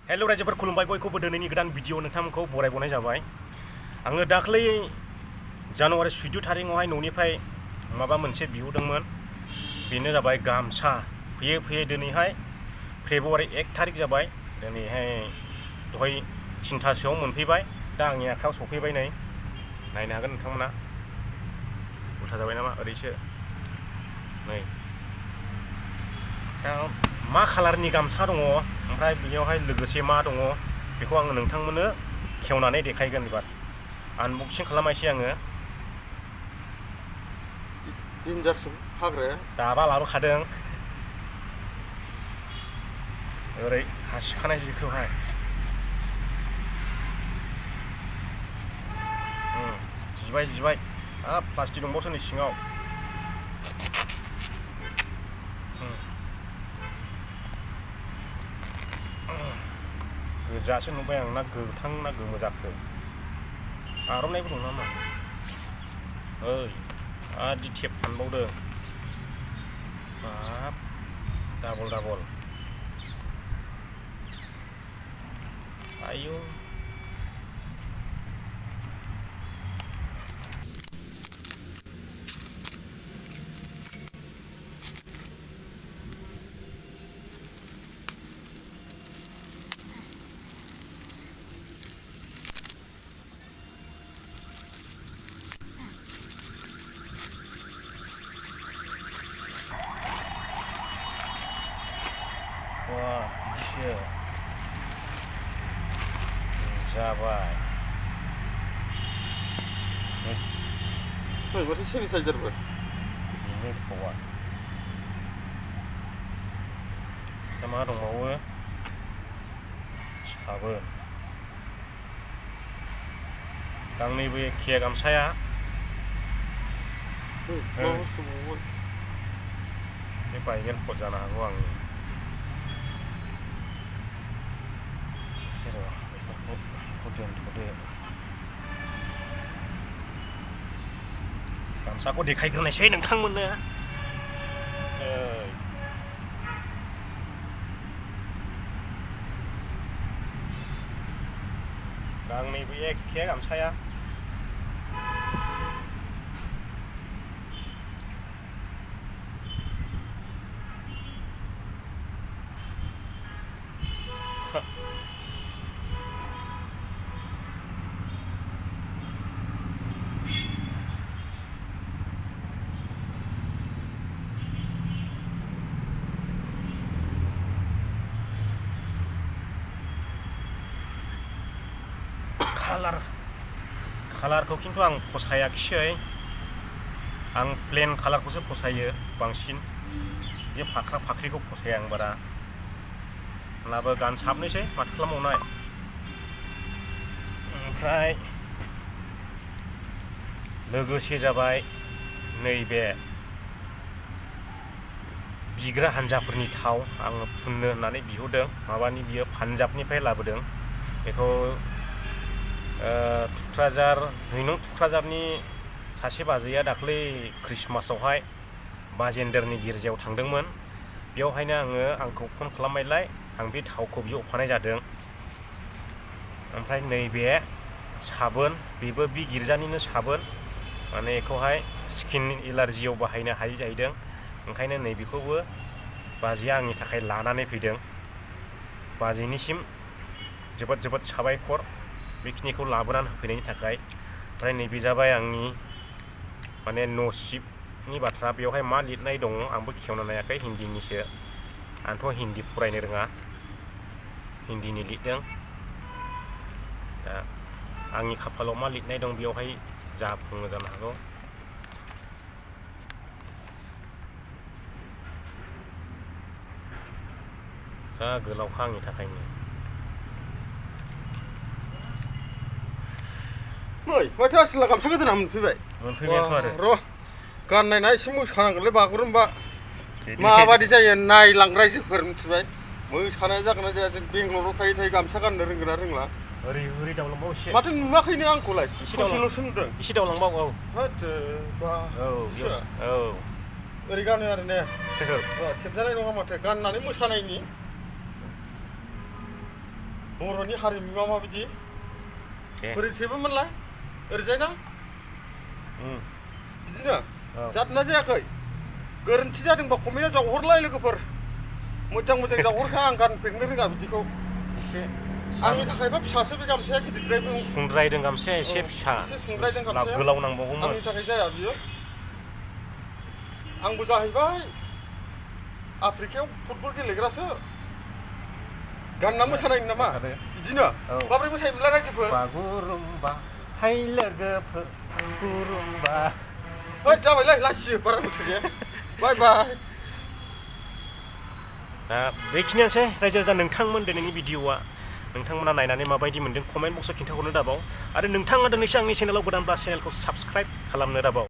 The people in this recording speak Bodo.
हेल' रायजोफोर खुलुमबाय बयखौबो दिनैनि गोदान भिडिअ नोंथांमोनखौ बरायबावनाय जाबाय। आङो दाख्लै जानुवारि 14 थारिखआवहाय न'निफ्राय माबा मोनसे बिहरदोंमोन, बेनो जाबाय गामसा। फैयै फैयै दिनैहाय फेब्रुवारि 1 थारिख जाबाय। दिनैहाय दहाय 3थासोआव मोनफैबाय। दा आंनि आखायाव सफैबाय। नै नायनो हागोन नोंथांमोना। उल्था जाबाय नामा? ओरैसो नै दा मा खालारनि गामसा दङ, ओमफ्राय बेयावहाय लोगोसे मा दङ बेखौ आङो नोंथांमोननो खेवनानै देखायगोन। एबार आनबक्सिं खालामनायसै आङो। देन्जारसो हाग्राया। दाबा लाबोखादों ओरै हासिखानाय जिखौहाय। जिबाय हाब प्लास्टिक दंबावसो नै सिङाव। गोजासो नुबाय आं, ना गोथां ना गोमो जाखो। आर'नाइबो दं नामा? ओइ आदि टेप फानबावदों। बाब डाबल आयौ। wah bidiसो जाबाय। नै माथो सेनिटाइजारबो। बेनो गोथावा। दा मा दंबावो? साबोन। गांनैबो एखे गामसाया। बे बायगोन पट जानो हागौ आंनि। एसे र' बेफोरखौ दोनथ'दो। गामसाखौ देखायग्रोनायसै नोंथांमोननो। गांनैबो एखे गामसाया। कालारखौ खिन्थु आं फसायाखिसै। आं प्लेन कालारखौसो फसायो बांसिन। बे फाख्रा फाख्रिखौ फसाया आं बारा। होनब्लाबो गानसाबनोसै, माथो खालामबावनाय। ओमफ्राय लोगोसे जाबाय नैबे बिग्रा हान्जाफोरनि थाव। आङो फुननो होननानै बिहरदों। माबानि बियो पान्जाबनिफ्राय लाबोदों। बेखौ थुक्राझार 2 नं थुक्राझारनि सासे बाजैया दाख्लै ख्रिस्टमासावहाय बाजेन्दोरनि गिर्जायाव थांदोंमोन। बेयावहायनो आंखौ फन खालामनायलाय आं बे थावखौ बिहरफानाय जादों। ओमफ्राय नैबे साबोन, बेबो बे गिर्जानिनो साबोन। माने बेखौहाय स्किन एलार्जियाव बाहायनो हायै जाहैदों। ओंखायनो नैबेखौबो बाजैया आंनि थाखाय लानानै फैदों। बाजैनिसिम जोबोद साबायखर बेखिनिखौ लाबोनानै होफैनायनि थाखाय। ओमफ्राय नैबे जाबाय आंनि माने नसिबनि बाथ्रा। बेवहाय मा लिरनाय दङ आंबो खेवना नायाखै, हिन्दीनिसो। आंथ' हिन्दी फरायनो रोङा, हिन्दीनि लिरदों। दा आंनि खाफालाव मा लिरनाय दं बेवहाय जाफुङो जानो हागौ। जा गोलावखा आंनि थाखायनो। नै माथो आसोला गामसा गोदाना मोनफैबाय। मोनफैबायाथ' आरो। र' गाननायना एसे मोसानांगोनलै बागुरुम्बा। माबादि जायो नायलांग्रा रायजोफोर मिथिबाय। मोसानाया जागोन ना जाया? जों बेंगलराव थायै गामसा गाननो रोंगोन ना रोंला। ओरै दावलांबाव एसे। माथो नुवाखैनो आंखौलाय, ससेल'सो नुदों। एसे दावलांबाव। औ ओरै गानो आरो ने। खेबजानाय नङा माथो गाननानै मोसानायनि। बर'नि हारिमुआ माबायदि दे बोरै थेबोमोनलाय ओरैजाय ना बिदिनो जादोंना जायाखै गोरोन्थि जादोंबा कमेन्टआव जावहरलाय लोगोफोर मोजां मोजां जावहरखा आं गानफेरनो रोङा बिदिखौ एसे आंनि थाखायबा फिसासो बे गामसाया गिदिरद्रायबो सुंद्रायदों गामसाया एसे फिसा एसे सुंद्रायदों गामसाया गोलाव नांबावगौमोन आंनि थाखाय जाया बियो आंबो जाहैबाय आफ्रिकायाव फुटबल गेलेग्रासो गानना मोसानाय नामा बिदिनो माबोरै मोसायोमोनलाय रायजोफोर बागुरुम्बा हाय लोगोफोर बागुरुम्बा है जाबायलै लासियो बारा मोसाया बाय बाय दा बेखिनियानोसै रायजो राजा नोंथांमोन दिनैनि भिडिअआ नोंथांमोना नायनानै माबायदि मोन्दों कमेन्ट बक्सआव खिन्थाहरनो दाबाव आरो नोंथाङा दिनैसो आंनि चेनेलाव गोदानब्ला चेनेलखौ साबस्क्राइब खालामनो दाबाव